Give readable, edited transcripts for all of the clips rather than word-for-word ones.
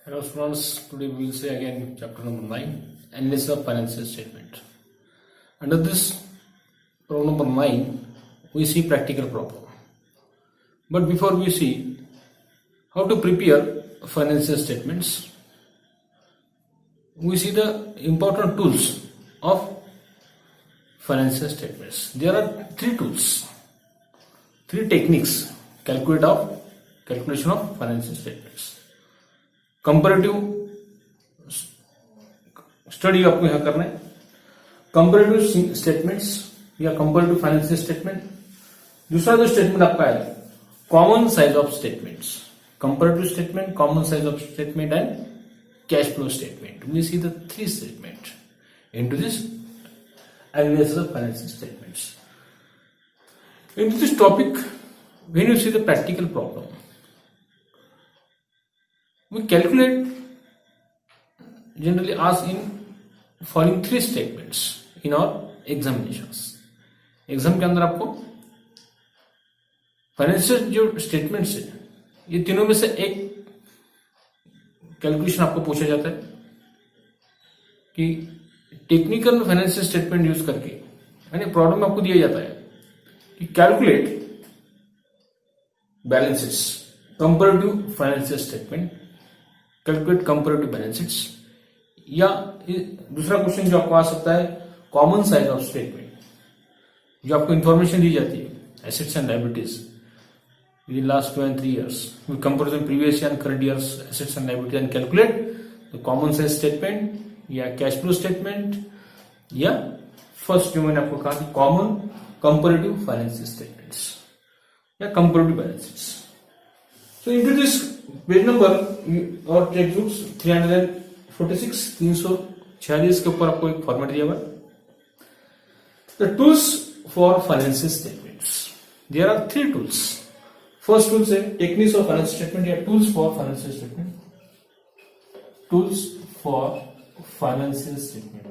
Hello students, today we will say again chapter number 9, analysis of financial statement. Under this problem number 9, we see practical problem. But before we see how to prepare financial statements, we see the important tools of financial statements. There are three tools, three techniques calculation of financial statements. Comparative study आपको यहां करना है, comparative statements या comparative financial statement. दूसरा जो statement आपका है common size of statements, comparative statement, common size of statement and cash flow statement. We see the three statement into this analysis of financial statements. Into this topic when you see the practical problem, we calculate generally ask in following three statements in our examinations. Exam के अंदर आपको financial जो statements है ये तीनों में से एक कैलकुलेशन आपको पूछा जाता है कि टेक्निकल फाइनेंशियल स्टेटमेंट यूज करके, यानी प्रॉब्लम में आपको दिया जाता है कि calculate balances, comparative financial statement, calculate comparative balance sheets. या दूसरा क्वेश्चन जो आपको आ सकता है कॉमन साइज ऑफ स्टेटमेंट, जो आपको इंफॉर्मेशन दी जाती है assets and liabilities in last 2 and 3 years. We compare the previous year and current year's assets and liabilities and calculate the common size statement या कैश फ्लो स्टेटमेंट, या first जो मैंने आपको कहा कॉमन कंपैरेटिव फाइनेंशियल स्टेटमेंट्स या comparative balance sheets. So into this page number और text books 346 346 के ऊपर आपको एक फॉर्मेट दिया हुआ है. The tools for financial statements. There are three tools. First tool है techniques of financial statement या tools for financial statement. Tools for financial statement.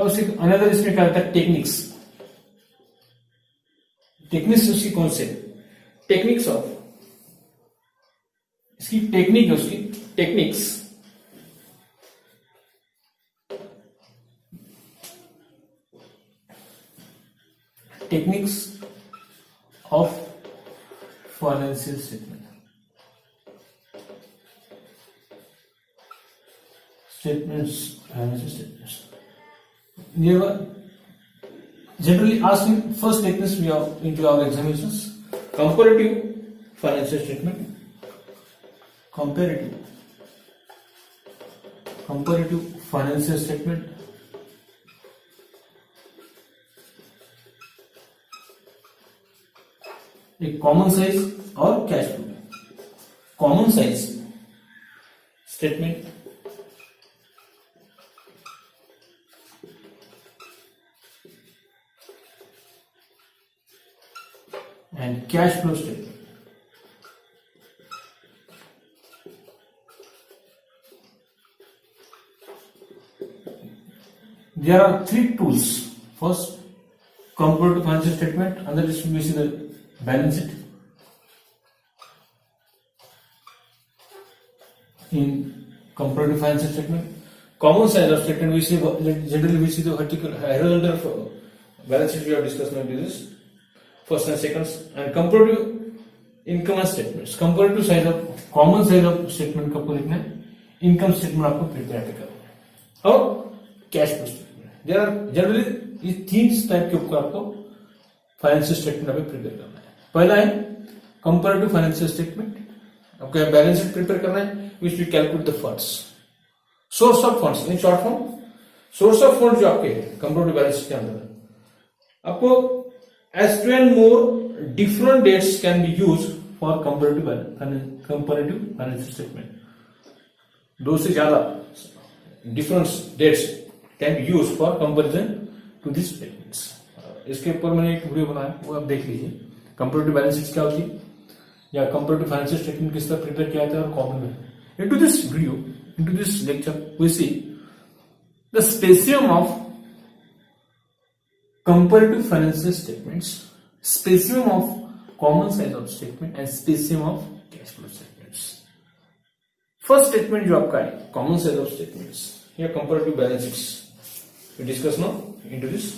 उसी अनदर इसमें क्या होता है टेक्निक्स. टेक्निक्स उसकी कौन से टेक्निक्स ऑफ, इसकी टेक्निक है उसकी techniques. Techniques of financial statement, statements, financial statements. Generally asked in first techniques we have into our examinations. Comparative financial statement, comparative financial statement, एक कॉमन साइज और cash flow. Common size statement and cash flow statement. There are three tools. First, comparative financial statement. Under this we see the balance sheet. In comparative financial statement, common size of statement we see generally we see the horizontal balance sheet. We have discussed now this. First and second, and comparative income statements. Comparative size of common size of statement का आपको लिखना है, income statement आपको prepare करना है, और cash flow statement. There are generally ये तीन टाइप के ऊपर आपको फाइनेंशियल स्टेटमेंट आपको प्रिपेयर करना है. पहला है कंपैरेटिव फाइनेंशियल स्टेटमेंट, आपको बैलेंस शीट प्रिपेयर करना है which we calculate the funds, source of funds in short form. Source of fund जो आपके कंपैरेटिव बैलेंस शीट के अंदर आपको as 2 and more different dates can be used for comparative financial statement. दो से ज्यादा different dates can be used for comparison to these statements. इसके ऊपर मैंने एक वीडियो बनाया, वो आप देख लीजिए. कंपैरेटिव बैलेंस शीट क्या होती है या कंपैरेटिव फाइनेंशियल स्टेटमेंट किस तरह प्रिपेयर किया जाता है और कॉमन में. Into this video, into this lecture, we see the specium of comparative financial statements specimen of common size of statement and specimen of cash flow statements. First statement जो आपका है कॉमन साइज ऑफ स्टेटमेंट्स या comparative balance sheets we discuss now into this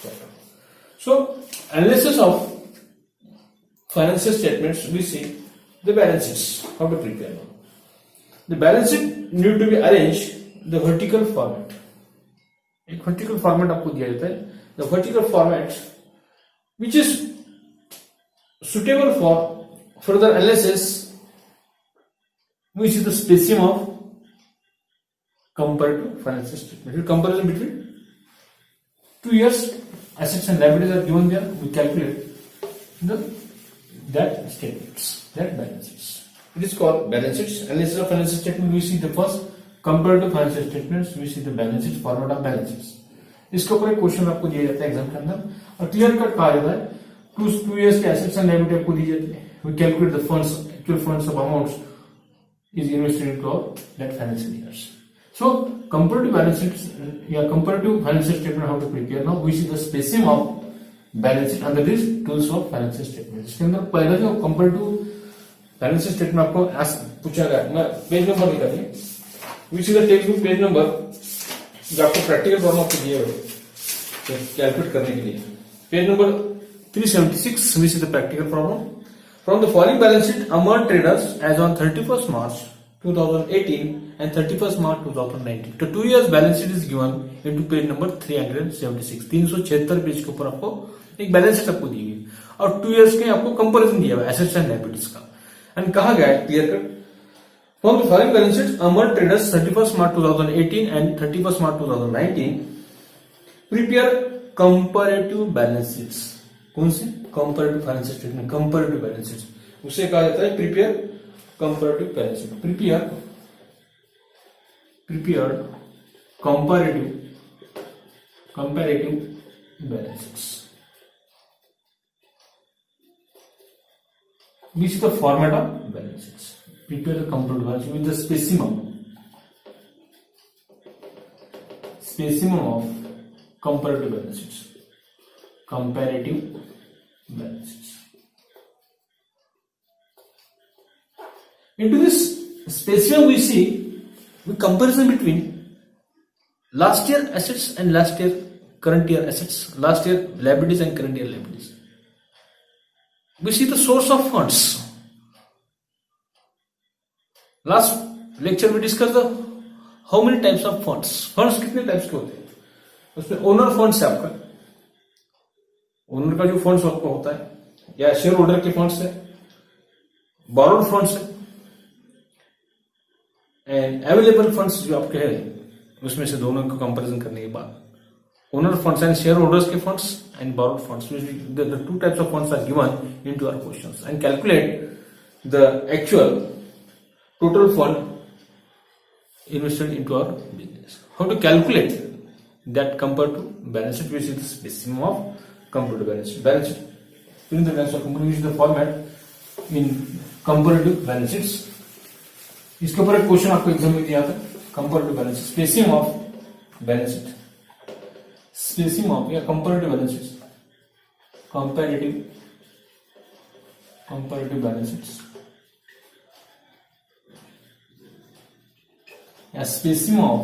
chapter. So analysis of financial statements, we see the balance sheets, how to prepare them. The balance sheet need to be arranged the vertical format. एक vertical format आपको दिया जाता है. The vertical format which is suitable for further analysis, which is the specimen of comparative financial statement. The comparison between 2 years assets and liabilities are given there. We calculate that statements, that balance sheets. It is called balance sheets. Analysis of financial statement, we see the first comparative financial statements, we see the balance sheets, format of balance sheets. इसके ऊपर एक question आपको दिया जाता है exam के अंदर और क्लियर कट कहा जाता है 2 years के एसेट्स एंड लायबिलिटी आपको दी जाती है. We calculate the funds, actual funds of amounts is invested into that financial years. So comparative balance sheets, comparative financial statement, how to prepare. Now we see the specimen of balance sheet under this tools of financial statement. इसके अंदर पहला जो comparative financial statement आपको पूछा गया, मैं page number निकालिए, विच is the text book page number जो आपको प्रैक्टिकल प्रॉब्लम आपको दिए हुए कैलकुलेट करने के लिए. Page number 376 which is the practical problem. From the following balance sheet Amar traders as on 31st March 2018 and 31st March 2019. तो 2 years balance sheet is given into page number 376. 376 page के ऊपर आपको एक बैलेंस शीट आपको दी गई और 2 years के आपको कंपैरिजन दिया हुआ एसेट्स एंड लायबिलिटीज का. एंड कहा गया है clear cut from the following balance sheet Amar traders 31st March 2018 and 31st March 2019 prepare comparative balance sheets. कौन से? Comparative financial statement, comparative balance sheets, उसे कहा जाता है prepare comparative balance sheet. Prepared comparative balance sheets. Which is the format of balance sheets. Prepare the comparative balance sheet with the specimen of comparative balance sheets. Comparative balance sheets. Into this specimen we see the comparison between last year assets and last year current year assets, last year liabilities and current year liabilities. We see the source of funds. Last lecture we discussed the how many types of funds. Funds कितने types के होते हैं? उसमें owner funds है आपका, owner का जो funds आपका होता है या शेयर होल्डर के फंड्स है, बोरोड फंड्स है एंड अवेलेबल फंड्स जो आपके हैं उसमें से दोनों को कंपैरिजन करने के बाद owner funds and share holders के funds and borrowed funds, the 2 types of funds are given into our questions and calculate the actual total fund invested into our business. How to calculate that compared to balance sheet, which is the specimen of comparative balance sheet. Balance sheet in the balance of company, which is the format in comparative balance sheets. इसके ऊपर एक question आपको exam में दिया था comparative balance sheet, spacing of balance sheet, spacing of या comparative balance sheet, comparative balance sheets या spacing of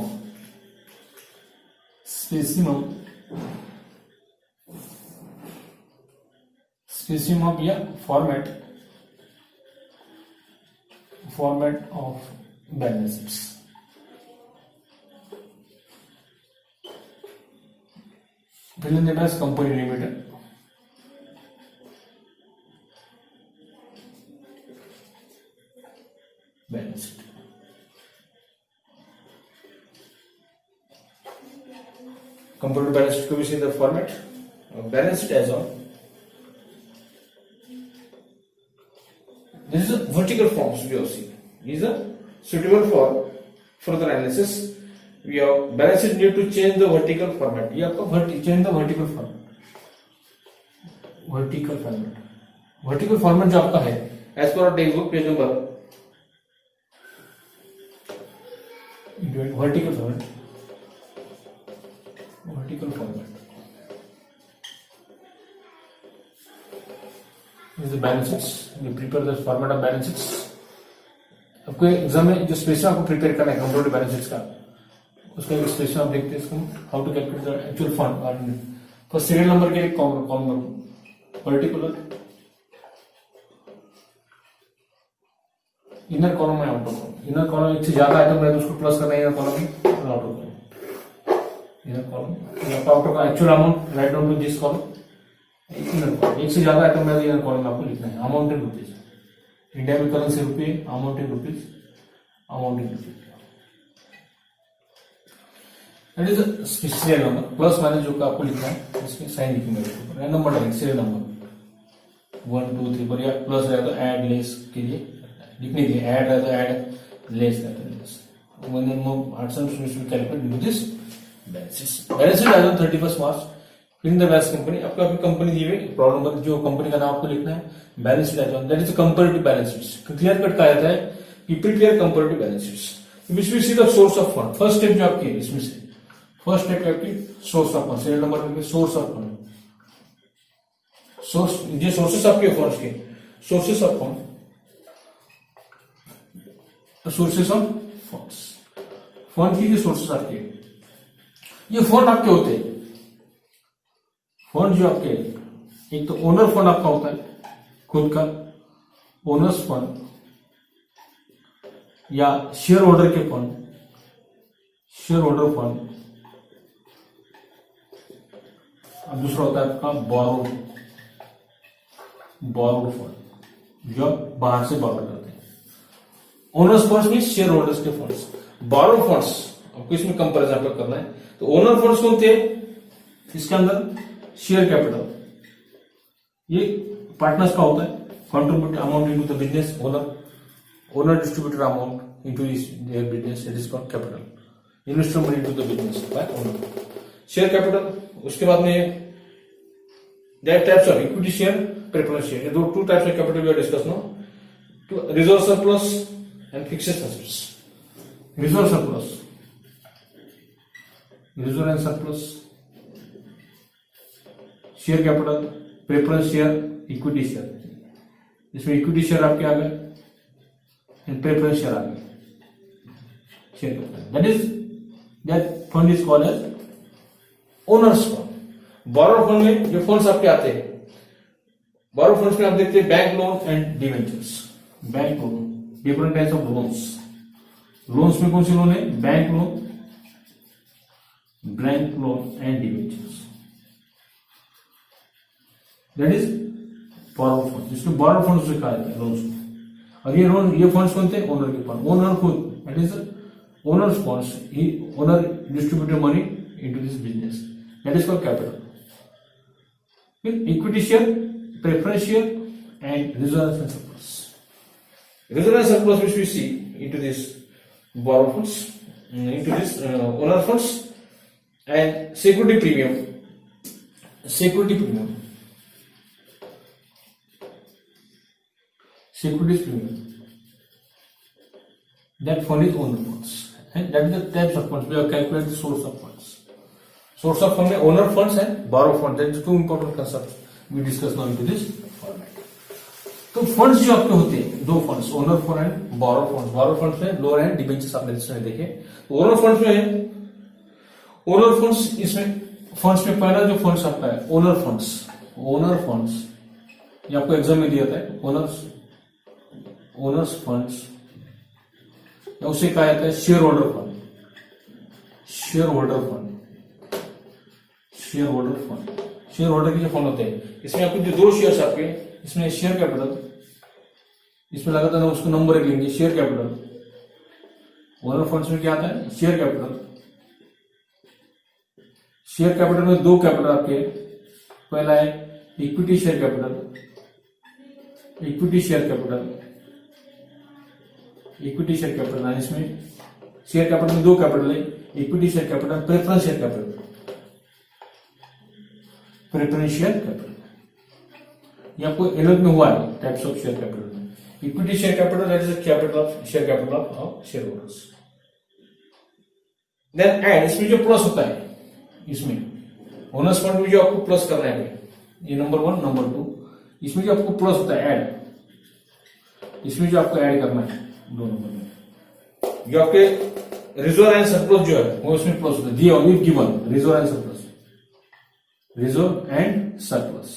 या format of balance sheets. Fill in the as company limited. Balance sheet. Comparative balance sheet को भी see the format of balance sheet as on. This is a vertical forms we have seen. These are suitable for further analysis. We have balance sheet need to change the vertical format. ये आपका change the vertical format. Vertical format जो आपका है as per our textbook page number vertical format. Is the balance sheets, you prepare the format of balance sheets. आपको exam में जो special आपको prepare करना है कंप्यूटर बैलेंस शीट्स का, उसका एक स्पेशल आप देखते हैं इसको, how to calculate the actual fund और फर्स्ट सीरियल नंबर के लिए कॉलम पर्टिकुलर इनर कॉलम है, आउटर कॉलम। इनर कॉलम एक से ज्यादा आइटम है तो उसको प्लस करना है, इनर कॉलम में outer column. Inner column outer का actual amount right down to this column. Inner column एक से ज्यादा आइटम है तो इनर कॉलम में आपको लिखना है अमाउंट इन रुपीज, इंडिया में करेंसी रुपये, amount in rupees, amount in rupees. That is serial number plus minus जो आपको लिखना है इसमें साइन लिखेंगे, नंबर डालेंगे सीरियल नंबर 1 2 3 पर, या प्लस रहे तो ऐड लेस के लिए लिखने के लिए, ऐड है तो ऐड, लेस है तो less. when you move outside we should calculate with this balances as on 31st March फिर द बैलेंस कंपनी। आपको आपकी कंपनी दी हुई प्रॉब्लम नंबर, जो कंपनी का नाम आपको लिखना है, balance sheet as that is comparative balance sheets. Clear cut कहा जाता है कि prepare comparative balance sheets which we see the source of fund. First step जो आपकी इसमें से फर्स्ट स्टेप आपकी source of fund, serial number में सोर्स ऑफ फंड, सोर्स जो सोर्सेस आपके फंड्स के, sources of fund, sources of funds, fund की जो सोर्सेस आपके, ये फंड आपके होते हैं। फंड जो आपके, एक तो ओनर फंड आपका होता है खुद का, ओनर्स फंड या शेयर होल्डर के फंड, शेयर होल्डर फंड। अब दूसरा होता है आपका बोरोड, बोरोड फंड जो बाहर से बोरो करते हैं। ओनर्स फंड्स में शेयर होल्डर्स के फंड्स, बोरोड फंड्स आपको इसमें कंपैरिजन पे करना है। तो ओनर फंड्स कौन थे इसके अंदर, शेयर कैपिटल, ये पार्टनर्स का होता है, contribute amount into the business, owner distributed amount into their business, it is called capital, investor money into the business by owner, share capital. उसके बाद में that types of equity share, preference share, ये दो two types of capital we are discuss now. Reserve surplus and fixed assets. Reserve surplus, reserve and surplus, share capital, preference share, equity share. इसमें equity share आपके आ गए, preference share आ गए, share capital. That is that fund is called as owners fund. Borrow fund में जो funds आपके आते हैं, बोरो फंड्स में आप देखते हैं bank loan and debentures. Bank loan, different types of loans. Loans में कौन सी लोन है, bank loan, bank loan and debentures. That is borrow fund, जिसको बोरो फंड से कहा जाता है लोन्स को। और ये फंड्स कौन थे, ओनर के फंड, ओनर खुद, that is owners funds, owner distributed money into this business, that is called capital. फिर equity share, preference share and reserve and surplus. Reserve and surplus which we see into this borrow funds, into this owner funds, and security premium. Security premium. Security premium. That fund is owner funds, and that is the types of funds. We have calculated the source of funds. Source of fund, owner funds and borrow funds. That is two important concepts we discuss now into this format. तो funds जो आपके होते हैं, दो funds, owner fund and borrow funds. Borrow funds में loan and debentures आपने इसमें देखे। ओनर फंड्स में, ओनर फंड्स, इसमें फंड्स में पहला जो फंड्स आपका है ओनर फंड्स। ओनर फंड्स ये आपको एग्जाम में दिया था, ओनर्स फंड्स, या उसे कहा जाता है share holder fund. Share holder fund, share holder fund, share holder के जो फंड होते हैं, इसमें आपको जो दो शेयर्स आपके, इसमें शेयर कैपिटल, इसमें लगा था ना, उसको नंबर एक लेंगे, शेयर कैपिटल। ओनर फंड्स में क्या आता है, शेयर कैपिटल। शेयर कैपिटल में दो कैपिटल आपके, पहला है equity share capital, equity share capital, equity share capital. इसमें शेयर कैपिटल में दो कैपिटल है, equity share capital, preference share capital, preference share capital. ये आपको अलग में हुआ है टाइप्स ऑफ शेयर कैपिटल में। Equity share capital, that is capital of share capital of share holders. Then and, इसमें जो प्लस होता है, इसमें ओनर्स फंड में जो आपको प्लस करना है, ये नंबर 1, नंबर 2, इसमें जो आपको प्लस होता है ऐड, इसमें जो आपको ऐड करना है दोनों में, जो आपके रिजर्व एंड सरप्लस जो है वो इसमें प्लस होता है, दिया हुआ given reserve and surplus, reserve and surplus,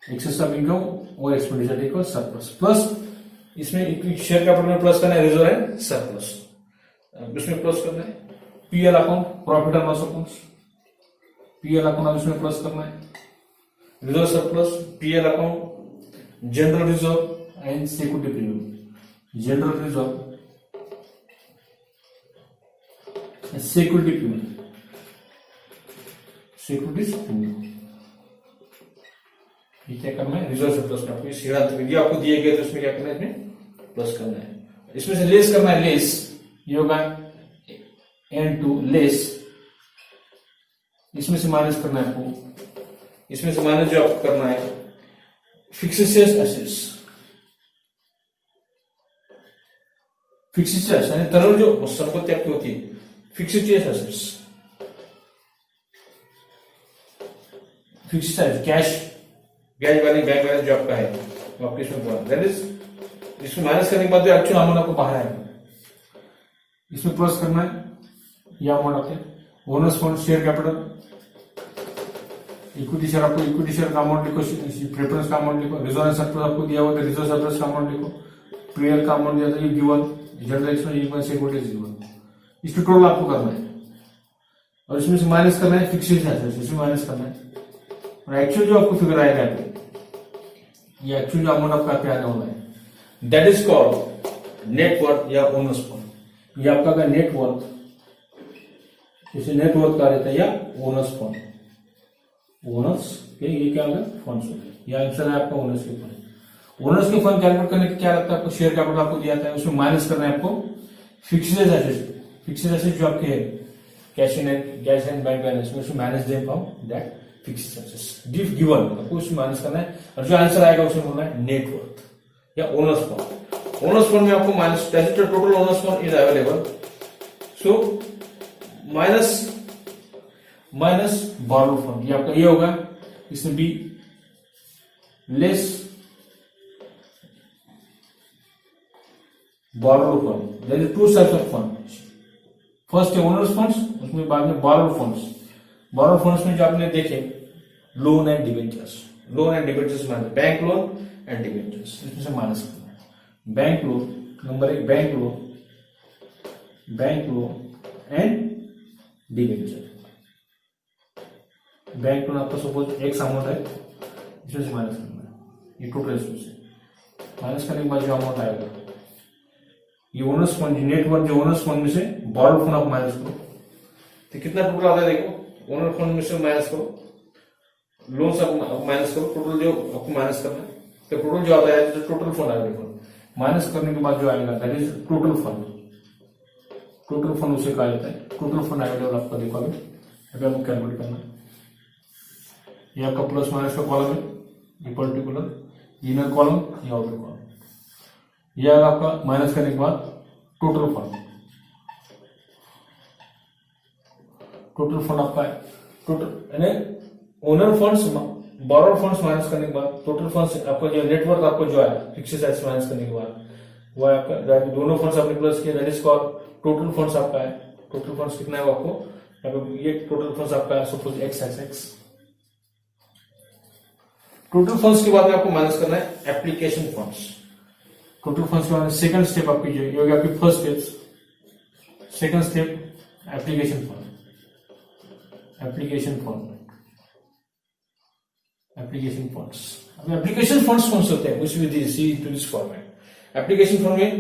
excess of income और एक्सपेंडिचर इक्वल सरप्लस, प्लस इसमें शेयर कैपिटल में प्लस करना है रिजर्व एंड सरप्लस, इसमें प्लस करना है PL account, profit and loss account, PL account इसमें प्लस करना है, reserve surplus, PL account, general reserve and security premium, general reserve, security premium, security premium, ये क्या करना है रिजर्व सरप्लस में आपको सिद्धांत विधि आपको दिए गए तो इसमें क्या करना है, इसमें प्लस करना है, इसमें से लेस करना है, लेस ये होगा N2 लेस, इसमें से माइनस करना है आपको, इसमें से माइनस जो आपको करना है फिक्सेड एसेट्स, फिक्सेड एसेट्स यानी तरल जो संपत्ति आपकी होती है fixed assets, fixed assets cash, cash balance, bank balance जो आपका है वो आपके इसमें बोला, दैट इज इसमें माइनस करने के बाद जो एक्चुअल अमाउंट आपको बाहर आएगा, इसमें प्लस करना है ये अमाउंट आपके bonus fund, share capital, equity share, आपको इक्विटी शेयर का अमाउंट लिखो, प्रेफरेंस का अमाउंट लिखो, रिजर्व सरप्लस आपको दिया हुआ है रिजर्व सरप्लस का अमाउंट लिखो, पीएल का अमाउंट दिया था ये given, general expense security given, इसकी टोटल आपको करना है और इसमें से माइनस करना है फिक्सेड एसेट्स, इसमें माइनस करना है और एक्चुअल जो आपको फिगर आएगा ये एक्चुअल जो अमाउंट आपका पे आने वाला है दैट इज कॉल्ड नेटवर्थ या ओनर्स फंड, ये आपका नेटवर्थ, इसे नेटवर्थ कहा जाता है या ओनर्स फंड, ओनर्स के ये क्या होगा फंड्स होते हैं, या आंसर है आपका ओनर्स के फंड। ओनर्स के फंड कैलकुलेट करने के क्या लगता है आपको, शेयर कैपिटल आपको दिया था है उसमें माइनस करना है आपको फिक्सेड एसेट्स, फिक्सेड एसेट्स जो आपके कैश एंड बैंक बैलेंस में उसमें minus them from that fixed assets given, आपको उसमें माइनस करना है और जो आंसर आएगा उसमें बोलना है नेटवर्थ या ओनर्स फंड। ओनर्स फंड में आपको minus total owners fund is available, so minus borrow fund, ये आपका ये होगा, इसमें be less borrow fund, there is two types of fund, first है ओनर्स फंड्स, उसमें बाद में बोरो फंड्स, बोरो फंड्स में जो आपने देखे loan and debentures, loan and debentures minus bank loan and debentures, इसमें से माइनस करना है बैंक लोन, नंबर एक bank loan and debenture, bank loan आपका सपोज एक्स अमाउंट है इसमें से माइनस करना है, ये टोटल इसमें से माइनस करने के बाद जो अमाउंट आएगा ये ओनर्स फंड, नेटवर्थ जो ओनर्स फंड में से बोरो फंड आप माइनस करो तो कितना टोटल आता है, देखो ओनर फंड में से माइनस करो, लोन से माइनस करो, टोटल जो आपको माइनस करना है तो टोटल जो आता है जो टोटल फंड आएगा, देखो माइनस करने के बाद जो आएगा that is total fund, total fund उसे कहा जाता है, टोटल फंड अवेलेबल आपका देखो अभी हमको कैलकुलेट करना है, ये आपका प्लस माइनस का कॉलम है, ये पर्टिकुलर इनर कॉलम, ये आउटर कॉलम, ये आएगा आपका माइनस करने के बाद टोटल फंड, टोटल फंड आपका है टोटल यानी owner funds borrow funds minus करने के बाद टोटल फंड्स आपका जो नेटवर्थ आपको जो है फिक्स्ड एसेट्स माइनस करने के बाद वो आपका दोनों फंड्स आपने प्लस किया that is called total funds आपका है, टोटल फंड्स कितना है आपको, ये टोटल फंड्स आपका है सपोज एक्स, टोटल फंड्स के बाद में आपको माइनस करना है एप्लीकेशन फंड्स, टोटल फंड्स के बाद सेकंड स्टेप आपकी जो ये होगी आपकी first step, second step application fund, application fund, application funds, अब एप्लीकेशन फंड्स कौन से होते हैं which we see to this format, application fund में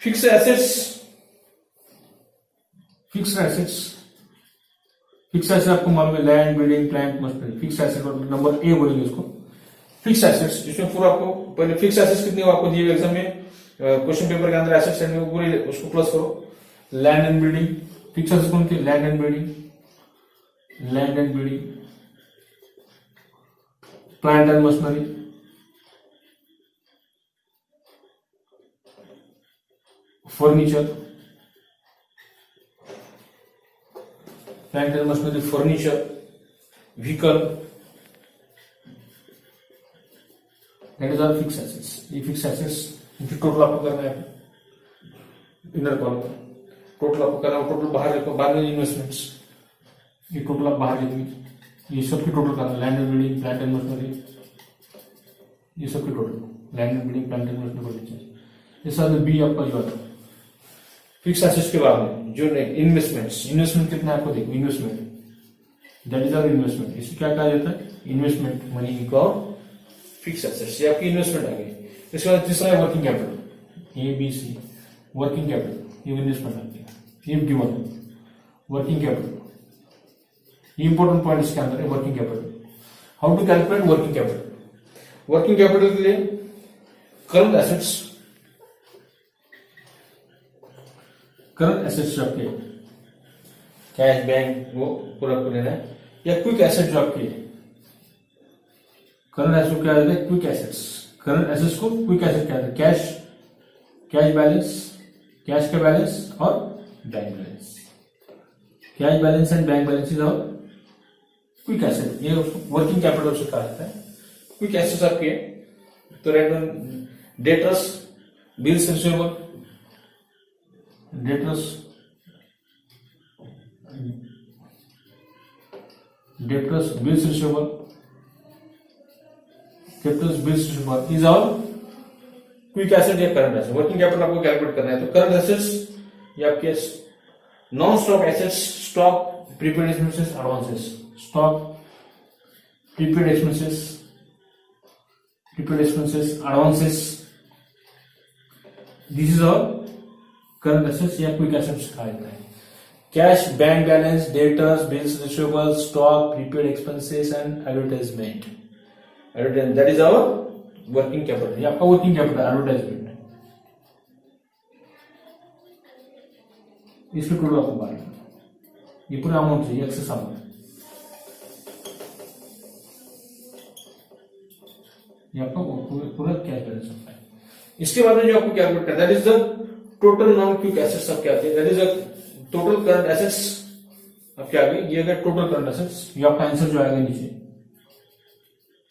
फिक्स्ड एसेट्स, फिक्स्ड एसेट्स आपको मालूम है land building plant machinery, fixed asset number A बोलेंगे उसको फिक्स्ड एसेट्स, जिसमें पूरा आपको पहले फिक्स्ड एसेट्स कितने हो आपको दिए एग्जाम में क्वेश्चन पेपर के अंदर एसेट्स एंड पूरे उसको प्लस करो, land and building, fixed assets कौन थे land and building, plant and machinery, furniture, plant and machinery, furniture, vehicle, that is our fix assets. ये फिक्स एसेट्स इनकी टोटल आपको करना है इनर कॉलम में, टोटल आपको करना है, टोटल बाहर रखो, बाद में इन्वेस्टमेंट्स, ये टोटल आप बाहर लिखिए, ये सब की टोटल करना, land and building, plant and machinery, ये सब की total, land and building, plant and machinery, ये सब बी आपका जो आता है फिक्स एसेट्स के बाद में जो इन्वेस्टमेंट्स, इन्वेस्टमेंट कितना आपको देखो, investment that is our investment, इसे क्या कहा जाता है, investment money equal fix assets, ये आपकी इन्वेस्टमेंट आ गई। इसके बाद तीसरा है working capital, A B C, working capital, ये इन्वेस्टमेंट आती है, ये गिवन वर्किंग कैपिटल, ये इंपॉर्टेंट पॉइंट इसके अंदर है working capital. How to calculate working capital, working capital के लिए करंट एसेट्स, करंट एसेट्स जो आपके कैश बैंक वो पूरा आपको लेना है, या क्विक एसेट जो आपके करंट एसेट क्या है, क्विक एसेट्स, करंट एसेट्स को क्विक एसेट क्या है, कैश, कैश बैलेंस, कैश का बैलेंस और bank balance, cash balance and bank balance is और क्विक एसेट, ये वर्किंग कैपिटल से कहा जाता है। क्विक एसेट्स आपके तो debtors, bills receivable, debtors, debtors, bills receivable, debtors, bills receivable is all quick asset या करंट एसेट। वर्किंग कैपिटल आपको कैलकुलेट करना है तो करंट एसेट्स या आपके non stock assets, stock, prepaid expenses, advances, stock, prepaid expenses, prepaid expenses, advances, this is all current assets या quick assets कहा जाता है। Cash, bank balance, debtors, bills receivable, stock, prepaid expenses and advertisement, that is our working capital, ये आपका working capital advertisement है। इसके total आपको बात, ये पूरा अमाउंट चाहिए, एक्सेस अमाउंट, ये आपका पूरा कैश बैलेंस होता है। इसके बाद में जो आपको कैलकुलेट करना है that is the total non quick assets आपके आते हैं, that is the total current assets आपके आ गई, ये अगर टोटल करंट एसेट्स, ये आपका आंसर जो आएगा नीचे,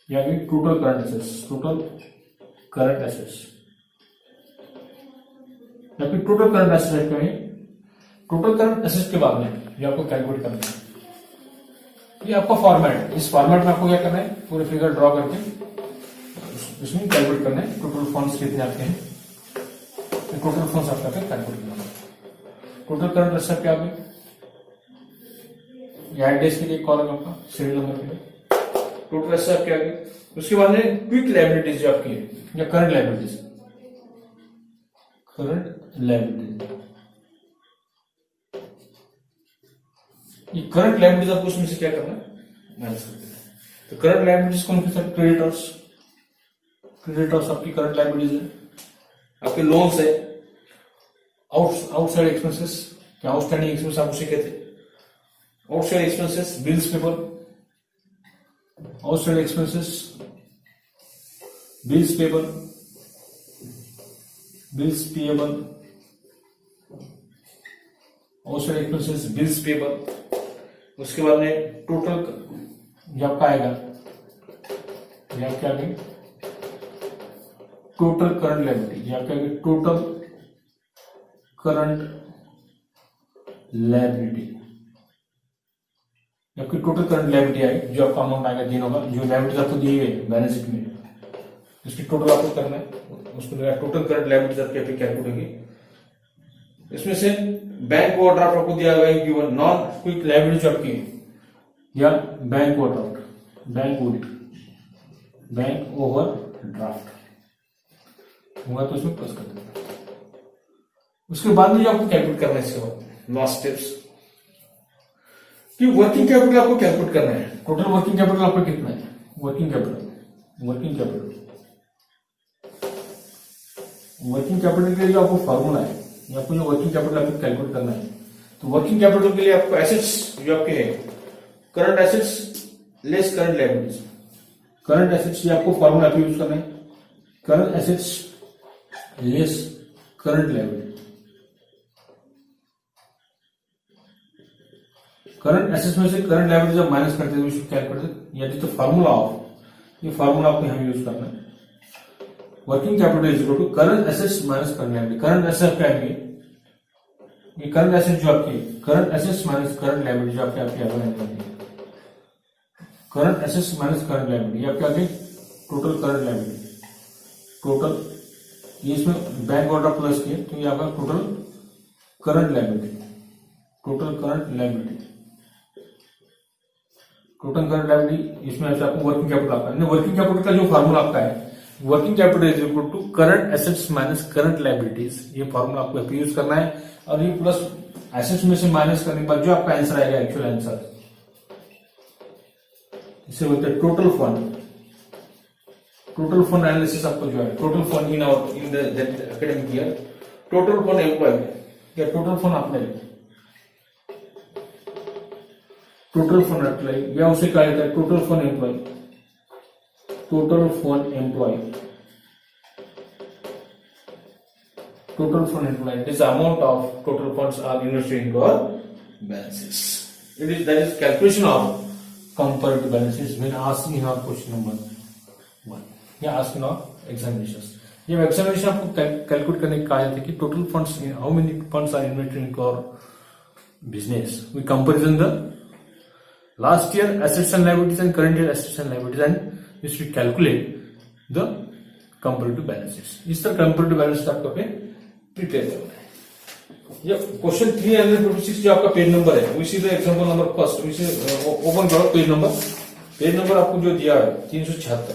ये आ गई total current assets, total current assets, या फिर टोटल करंट एसेट्स है, टोटल करंट एसेट्स के बाद में ये आपको कैलकुलेट करना है। ये आपका फॉर्मेट, इस फॉर्मेट में आपको क्या करना है, पूरे फिगर ड्रॉ करके इसमें कैलकुलेट करना है टोटल फंड्स कितने आपके हैं, टोटल फंड्स आपका कैलकुलेट करना है। टोटल करंट एसेट क्या है, एड्रेस के लिए कॉलम आपका, सीरियल नंबर के लिए टोटल एसेट क्या है। उसके बाद में क्विक लायबिलिटीज जो आपकी है या करंट लायबिलिटीज, करंट लायबिलिटीज, ये करंट लायबिलिटीज आपको उसमें से क्या करना है, माइनस कर देना है। तो करंट लायबिलिटीज कौन सी सर, क्रेडिटर्स, क्रेडिटर्स आपकी करंट लायबिलिटीज है, आपके लोन्स है, आउटसाइड एक्सपेंसेस, क्या आउटस्टैंडिंग एक्सपेंस आप उसे कहते हैं, outside expenses, bills payable, outside expenses, bills payable, bills payable, outside expenses, bills payable. उसके बाद में टोटल ये आपका आएगा, ये आपका आएगी टोटल करंट लायबिलिटी, ये आपका आएगी टोटल करंट लायबिलिटी, आपकी टोटल करंट लायबिलिटी आएगी, जो आपका अमाउंट आएगा दिन होगा, जो लायबिलिटीज आपको दी है बैलेंस शीट में, इसकी टोटल आपको करना है, उसको टोटल करंट लायबिलिटीज आपकी कैलकुलेट होगी। इसमें से बैंक ओवरड्राफ्ट आपको दिया हुआ है गिवन, नॉन क्विक लायबिलिटी जो आपकी या bank overdraft, bank OD, bank overdraft होगा तो इसमें प्लस कर देना। उसके बाद में जो आपको कैलकुलेट करना है, इसके बाद लास्ट स्टेप्स कि वर्किंग कैपिटल आपको कैलकुलेट करना है। टोटल वर्किंग कैपिटल आपका कितना है, working capital, working capital, working capital के लिए जो आपको फॉर्मूला है, आपको जो वर्किंग कैपिटल आपको कैलकुलेट करना है, तो वर्किंग कैपिटल के लिए आपको एसेट्स जो आपके हैं, current assets less current liabilities, current assets ये आपको फॉर्मूला यूज करना है, current assets less current liability, current assets में से करंट लायबिलिटी माइनस करते हुए कैलकुलेट, यदि तो फॉर्मूला ऑफ, ये फॉर्मूला आपको यहां यूज करना है। Working capital is equal to current assets minus current liability. Current asset क्या है, ये करंट एसेट जो आपकी current assets minus current liability जो आपके आपकी current assets minus current liability, ये आपके आगे टोटल करंट लायबिलिटी, टोटल ये इसमें बैंक ऑर्डर प्लस किए तो ये आपका total current liability, total current liability, total current liability. इसमें ऐसे आपको वर्किंग कैपिटल आपका है। वर्किंग कैपिटल का जो फॉर्मूला आपका है, working capital is equal to current assets minus current liabilities, ये फॉर्मूला आपको यूज करना है। और ये प्लस एसेट्स में से माइनस करने के बाद जो आपका आंसर आएगा, एक्चुअल आंसर, इसे बोलते हैं total fund. Total fund analysis आपको जो है, total fund in our in the academic year, total fund employ या total fund apply, total fund apply या उसे कहा जाता है total fund employ, total fund employ, total fund employed. This amount of total funds are invested into our balances. That is calculation of comparative balances when asked in our question number 1 या asked in our examinations. जब examination आपको calculate करने कहा जाता है कि total funds, how many funds are invested into our business, we comparison the last year assets and liabilities and current year assets and liabilities and this we calculate the comparative balances. इस तरह comparative balance आपको पे prepare करना है। ये question 326 जो आपका page number है, we see the example number first, we see open करो पेज नंबर आपको जो दिया है 376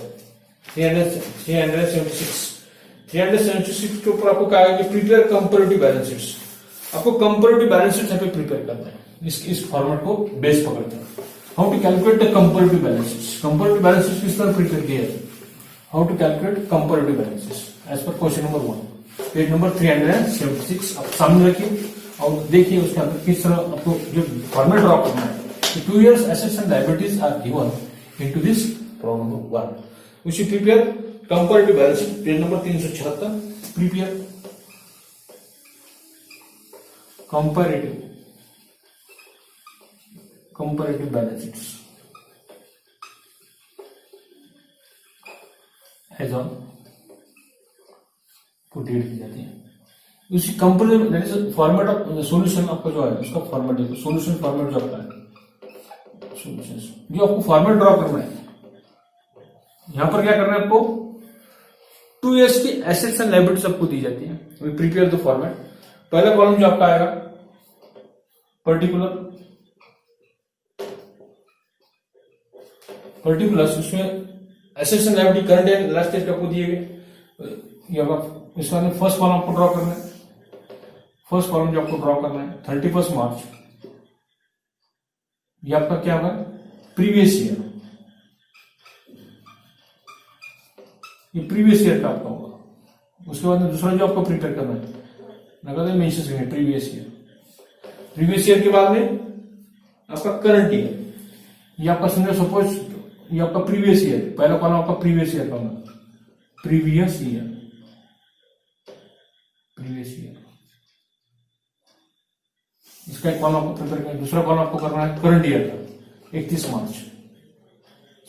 376 के ऊपर आपको कहा है कि प्रिपेयर कंपैरेटिव बैलेंस शीट्स। आपको कंपैरेटिव बैलेंस शीट्स पे प्रिपेयर करना है। इस फॉर्मेट को बेस पकड़ते हैं। How to calculate the comparative balance sheets, comparative balance sheets किस तरह प्रिपेयर किया है, how to calculate comparative balance sheets as per question number 1 page number 376 आप सामने रखिए और देखिए उसके अंदर किस तरह आपको जो फॉर्मेट ड्रॉ करना है। 2 years assets and liabilities are given into this problem number 1. We should prepare comparative balance sheet, page number 376, prepare comparative balance sheets as on को डेट की जाती है। उसी company that is format of solution आपका जो है उसका format देखो, सॉल्यूशन फॉर्मेट जो आपका है, सॉल्यूशन जो आपको फॉर्मेट ड्रॉ करना है। यहां पर क्या करना है आपको, 2 years की एसेट्स एंड लायबिलिटीज आपको दी जाती है। We prepare the format. पहला कॉलम जो आपका आएगा पर्टिकुलर उसमें assets and liability current and last year आपको दिए गए। इसमें फर्स्ट कॉलम आपको ड्रॉ करना है। फर्स्ट कॉलम जो आपको ड्रॉ करना है 31 मार्च, ये आपका क्या होगा, प्रीवियस ईयर, ये प्रीवियस ईयर का आपका होगा। उसके बाद में दूसरा जो आपको प्रिपेयर करना है लगा दे मेंशन करेंगे प्रीवियस ईयर। प्रीवियस ईयर के बाद में आपका करंट ईयर, ये आपका समझो सपोज ये आपका प्रीवियस ईयर, पहला कॉलम आपका प्रीवियस ईयर का होगा, प्रीवियस ईयर, इसका एक कॉलम आपको प्रिपेयर करना है। दूसरा कॉलम आपको करना है करंट ईयर का 31 मार्च,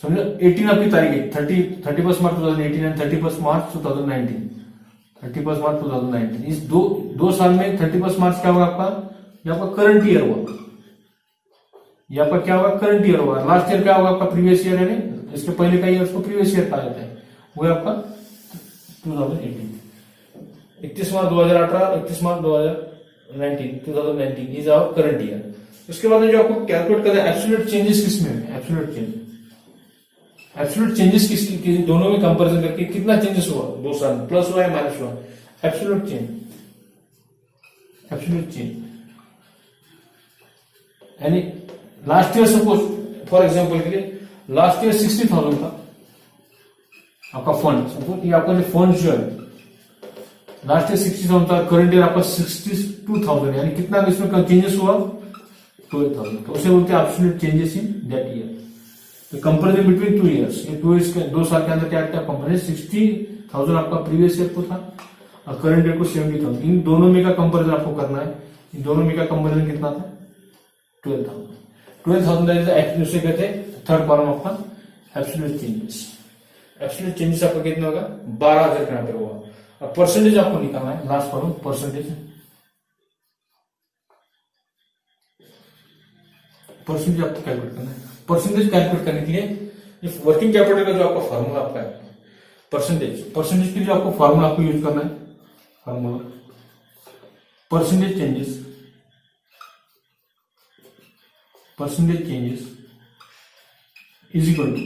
समझो 18 आपकी तारीख है, 31 मार्च 2018 एंड 31 मार्च 2019, 31 मार्च 2019। इस दो साल में 31 मार्च क्या होगा आपका, ये आपका करंट ईयर होगा, ये आपका क्या होगा, करंट ईयर होगा। लास्ट ईयर क्या होगा आपका, प्रीवियस ईयर, यानी इसके पहले का ईयर उसको प्रीवियस ईयर कहा जाता है, वो है आपका 2018। 31 मार्च 2018, 31 मार्च 2019 इज आवर करंट ईयर। उसके बाद में जो आपको कैलकुलेट करना है एब्सोल्यूट चेंजेस किसमें है, एब्सोल्यूट चेंजेस किसकी, दोनों में कंपैरिजन करके कितना चेंजेस हुआ 2 साल, प्लस हुआ या माइनस हुआ, एब्सोल्यूट चेंज यानी last year suppose for example के लिए लास्ट ईयर 60,000 था आपका फंड, सपोज ये आपका जो फंड जो है लास्ट ईयर 60,000 था, करंट ईयर आपका 62,000, यानी कितना इसमें चेंजेस हुआ 12,000, तो उसे बोलते हैं absolute changes in that year. तो कंपैरिजन बिटवीन 2 years, ये 2 साल के अंदर क्या क्या कंपैरिजन, 60,000 आपका प्रीवियस ईयर को था और करंट ईयर को 70,000, इन दोनों में का कंपैरिजन आपको करना है। इन दोनों में का कंपैरिजन कितना था 12,000 दैट इज उसे कहते हैं थर्ड कॉलम आपका एब्सोल्यूट चेंजेस। एब्सोल्यूट चेंजेस आपका कितना होगा 12,000 का यहाँ पे होगा। अब परसेंटेज आपको निकालना है, लास्ट कॉलम परसेंटेज। परसेंटेज आपको कैलकुलेट करना है। परसेंटेज कैलकुलेट करने के लिए वर्किंग कैपिटल का जो आपका फॉर्मूला आपका है परसेंटेज, परसेंटेज के लिए आपको फॉर्मूला आपको यूज करना है। Formula percentage changes, percentage changes is equal to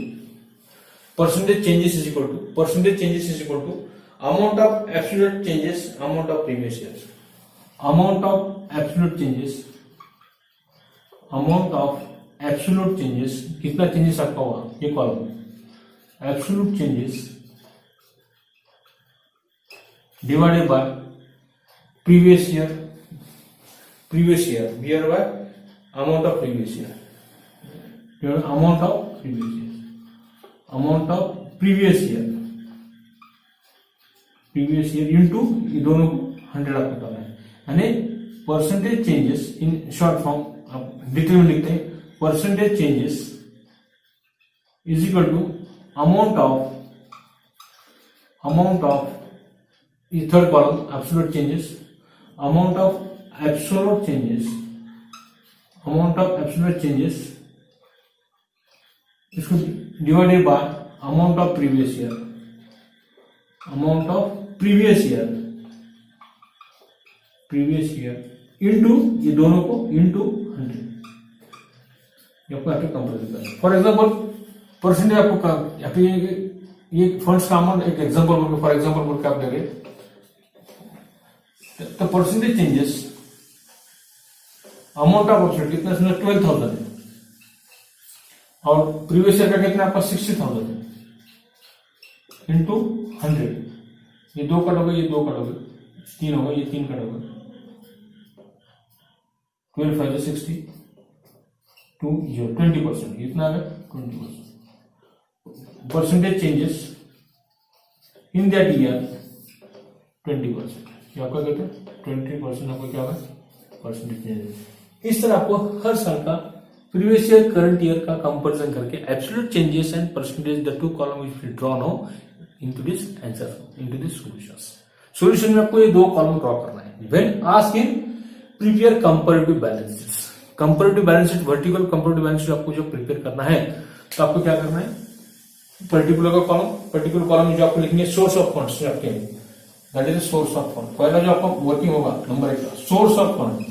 percentage changes is equal to percentage changes is equal to amount of absolute changes amount of previous years, amount of absolute changes, amount of absolute changes कितना changes आपका हुआ ये column absolute changes divided by previous year divided by amount of previous year divided by amount of previous year, amount of previous year into ये दोनों को 100 आपको करना है, यानी percentage changes in short form आप डिटेल में लिखते हैं। Percentage changes is equal to amount of ये third column absolute changes, amount of absolute changes इसको divided by amount of previous year into ये दोनों को इनटू 100 ये आपको यहाँ पे कंपेरिजन करना है। फॉर एग्जांपल परसेंटेज आपको यहाँ पे ये फंड्स का अमाउंट एक एग्जांपल बोल फॉर एग्जांपल बोल के आप ले रहे तो percentage changes amount of option कितना इसमें 12,000 है और प्रीवियस ईयर का कितना आपका 60,000 है इंटू 100, ये दो कटोगे ये दो कटोगे 3 होगा ये 3 कटोगे 12 5 60 2 0 20% इतना आ गया 20%। Percentage changes in that year 20%, ये आपका कहते हैं 20% आपको क्या होगा परसेंटेज चेंजेस। इस तरह आपको हर साल का प्रीवियस ईयर करंट ईयर का कंपैरिजन करके absolute changes and percentage the two column which will draw now into this answer into this solution में आपको ये दो कॉलम ड्रॉ करना है। When asked in prepare comparative balance sheet, comparative balance sheet vertical comparative balance sheet आपको जो prepare करना है तो आपको क्या करना है पर्टिकुलर कॉलम में जो आपको लिखेंगे सोर्स ऑफ फंड्स आपके that is source of fund. पहला जो आपका वर्किंग होगा number 1 source of fund,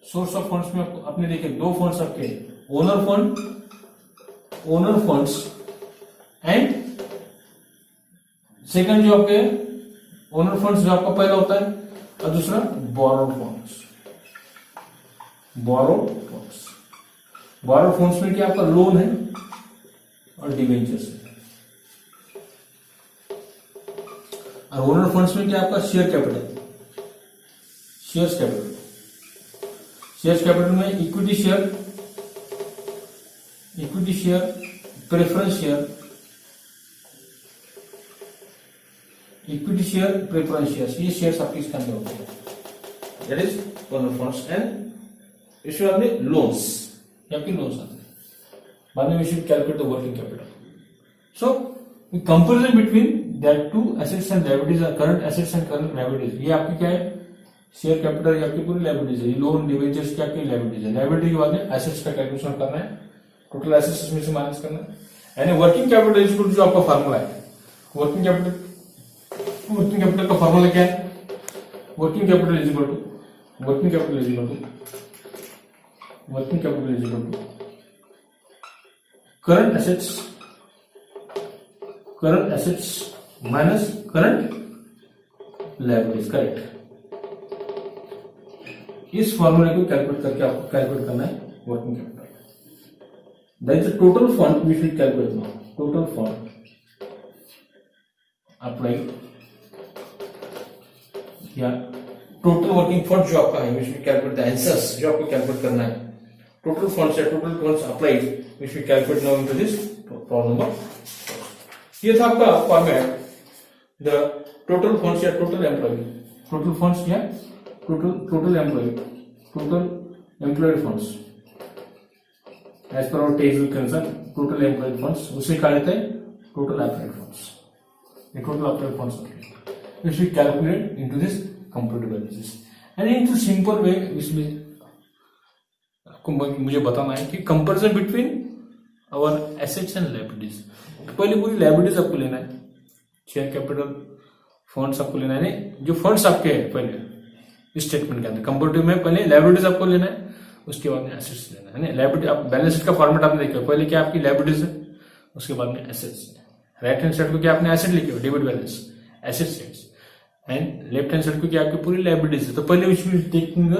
source of funds में आपने देखे दो फंड्स आपके ओनर फंड्स एंड सेकंड जो आपके ओनर फंड्स जो आपका पहला होता है और दूसरा बोरोड फंड्स में क्या आपका लोन है और डिवेंचर्स है, और ओनर फंड्स में क्या आपका शेयर कैपिटल में इक्विटी शेयर प्रेफरेंस शेयर ये शेयर्स आपके इसके अंदर होते हैं that is owner funds and इसमें आपने लोन्स आते हैं बाद में we should calculate the working capital. So comparison between that two assets and liabilities current assets and current liabilities, ये आपकी क्या है शेयर कैपिटल आपकी पूरी लायबिलिटीज है, लोन डिवेंचर्स की आपकी लायबिलिटीज है। लायबिलिटी के बाद में एसेट्स का कैलकुलेशन करना है, टोटल एसेट्स इसमें से माइनस करना है, यानी working capital is equal to जो आपका फार्मूला है वर्किंग कैपिटल का फार्मूला क्या है working capital is equal to current assets minus current liabilities, correct. इस फॉर्मूले को कैलकुलेट करके आपको कैलकुलेट करना है working capital, that is the total fund we should calculate now. Total fund apply या टोटल वर्किंग फंड जो आपका है we should calculate the answers जो आपको कैलकुलेट करना है। टोटल फंड्स या total funds applied we should calculate now into this problem number. ये था आपका फॉर्मेट द टोटल फंड्स या टोटल एम्प्लॉय, टोटल फंड्स या total employed funds as per our text concern total employed funds, उसे कहा जाता है टोटल एम्प्लॉयड फंड्स। ये टोटल एम्प्लॉयड फंड्स होते हैं, which we calculate into this comparative balances and into simple way इसमें आपको मुझे बताना है कि comparison between our assets and liabilities. पहले पूरी लायबिलिटीज आपको लेना है, शेयर कैपिटल फंड्स आपको लेना है, जो फंड्स आपके हैं पहले इस स्टेटमेंट के अंदर कंपैरेटिव में पहले लायबिलिटीज आपको लेना है, उसके बाद में एसेट्स लेना है ना। लायबिलिटी आप बैलेंस शीट का फॉर्मेट आपने देखा, पहले क्या आपकी लायबिलिटीज है, उसके बाद में एसेट्स। राइट हैंड साइड को क्या आपने एसेट लिखे हो, debit balance asset sides, and left hand side को क्या आपकी पूरी लायबिलिटीज है। तो पहले which will taking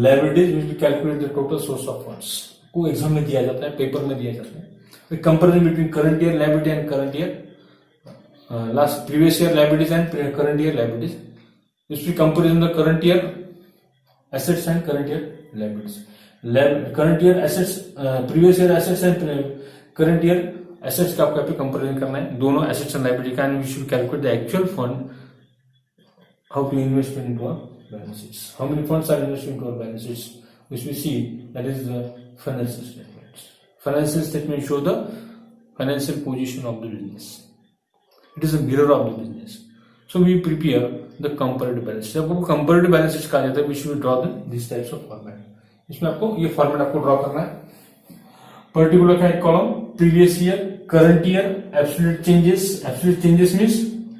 liabilities will be calculate the total source of funds, को एग्जाम में दिया जाता है, पेपर में दिया जाता है। Comparison between current year liability and current year last previous year liabilities and current year liabilities, which will comparison the current year assets and current year liabilities. Current year assets, previous year assets and current year assets का आपको comparison करना है, दोनों assets and liability का, and we should calculate the actual fund, how to invest into our balance sheets, how many funds are invested into our balance sheets, which we see that is the financial statements. Financial statements show the financial position of the business. It is a mirror of the business. So we prepare the comparative balance sheet. आपको comparative balance sheet कहा जाता है, we should draw these types of format. इसमें आपको ये format आपको draw करना है। पर्टिकुलर का एक column previous year, current year, absolute changes. Absolute changes means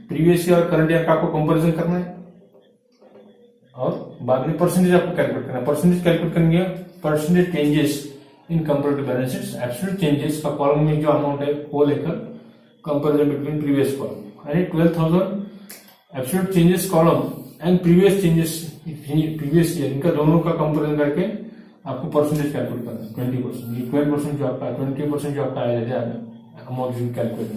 previous year और करंट ईयर का आपको कंपैरिजन करना है, और बाद में परसेंटेज आपको कैलकुलेट करना है। परसेंटेज कैलकुलेट करेंगे, परसेंटेज चेंजेस इन comparative balance sheets. Absolute changes का कॉलम में जो अमाउंट है वो लेकर कंपैरिजन बिटवीन प्रीवियस कॉलम, यानी 12,000 absolute changes column and previous changes previous year, इनका दोनों का कंपैरिजन करके आपको परसेंटेज कैलकुलेट करना है। 20%, ये 12% जो आपका 20% जो आपका आया अमाउंट कैलकुलेट,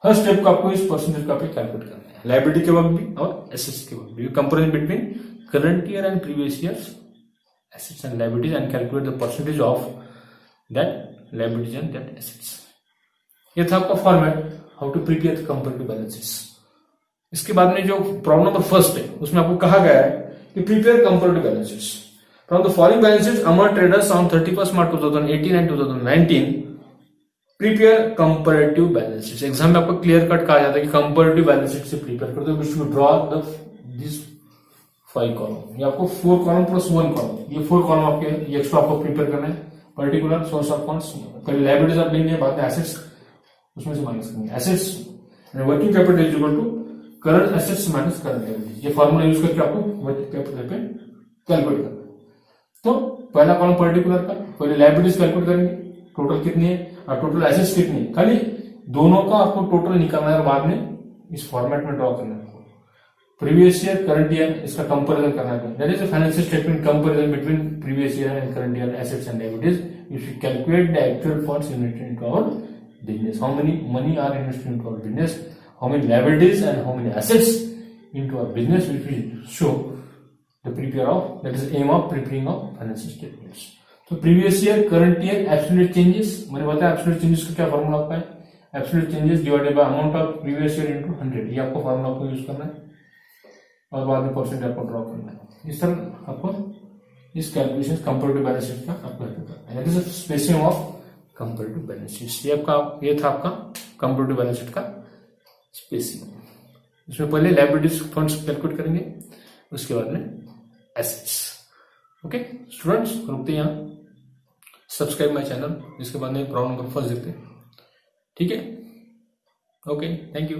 हर स्टेप को आपको इस परसेंटेज का कैलकुलेट करना है, लायबिलिटी के वक्त भी और एसेट्स के वक्त भी। Comparison between current year and previous years assets and liabilities and calculate the percentage of that liabilities and that assets. ये था आपका format how to prepare the comparative balances. इसके बाद में जो प्रॉब्लम नंबर फर्स्ट है उसमें आपको कहा गया है कि prepare comparative balances from the following balances Amar traders on 31 March 2018 and 2019 prepare comparative balances. Exam में आपको क्लियर कट कहा जाता है कि कंपैरेटिव बैलेंसेस से प्रिपेयर करते हो, which you draw the this 5 column. ये आपको 4 कॉलम प्लस 1 कॉलम, ये 4 कॉलम आपके ये एक्स्ट्रा आपको प्रिपेयर करना है। पर्टिकुलर सोर्स ऑफ फंड्स, पहले लायबिलिटीज आप लेंगे, बाद में एसेट्स उसमें से माइनस करेंगे। Assets working capital is equal to current assets minus current liabilities. ये फॉर्मूला यूज करके आपको वर्किंग कैपिटल पे कैलकुलेट करना है। तो पहला कॉलम पर्टिकुलर का, पहले लायबिलिटीज कैलकुलेट करेंगे, टोटल कितनी है और टोटल एसेट्स कितनी है, खाली दोनों का आपको टोटल निकालना है और बाद में इस फॉर्मेट में ड्रॉ करना है। प्रीवियस ईयर करंट ईयर इसका कंपैरिजन करना है, that is a financial statement comparison between previous year and current year assets and liabilities. You should calculate the actual funds invested into our business, how many money are invested into our business, how many liabilities and how many assets into our business, which will show the prepare of, that is aim of preparing of financial statements. तो previous year, current year, absolute changes, मैंने बताया absolute changes का क्या formula आपका है, absolute changes divided by amount of previous year into 100, ये आपको formula आपको यूज करना है और बाद में परसेंट आपको ड्रॉ करना है। इस तरह आपको इस कैलकुलेशन कंपैरेटिव बैलेंस शीट का आपको करना है, that is spacing of comparative balance sheet. ये था आपका कंपैरेटिव बैलेंस शीट का स्पेसिंग। इसमें पहले लायबिलिटीज फंड्स कैलकुलेट करेंगे, उसके बाद में एसेट्स। ओके स्टूडेंट्स, रुकते हैं यहाँ, सब्सक्राइब माय चैनल, जिसके बाद में प्रॉब्लम नंबर फर्स्ट देखते हैं। ठीक है, ओके, थैंक यू।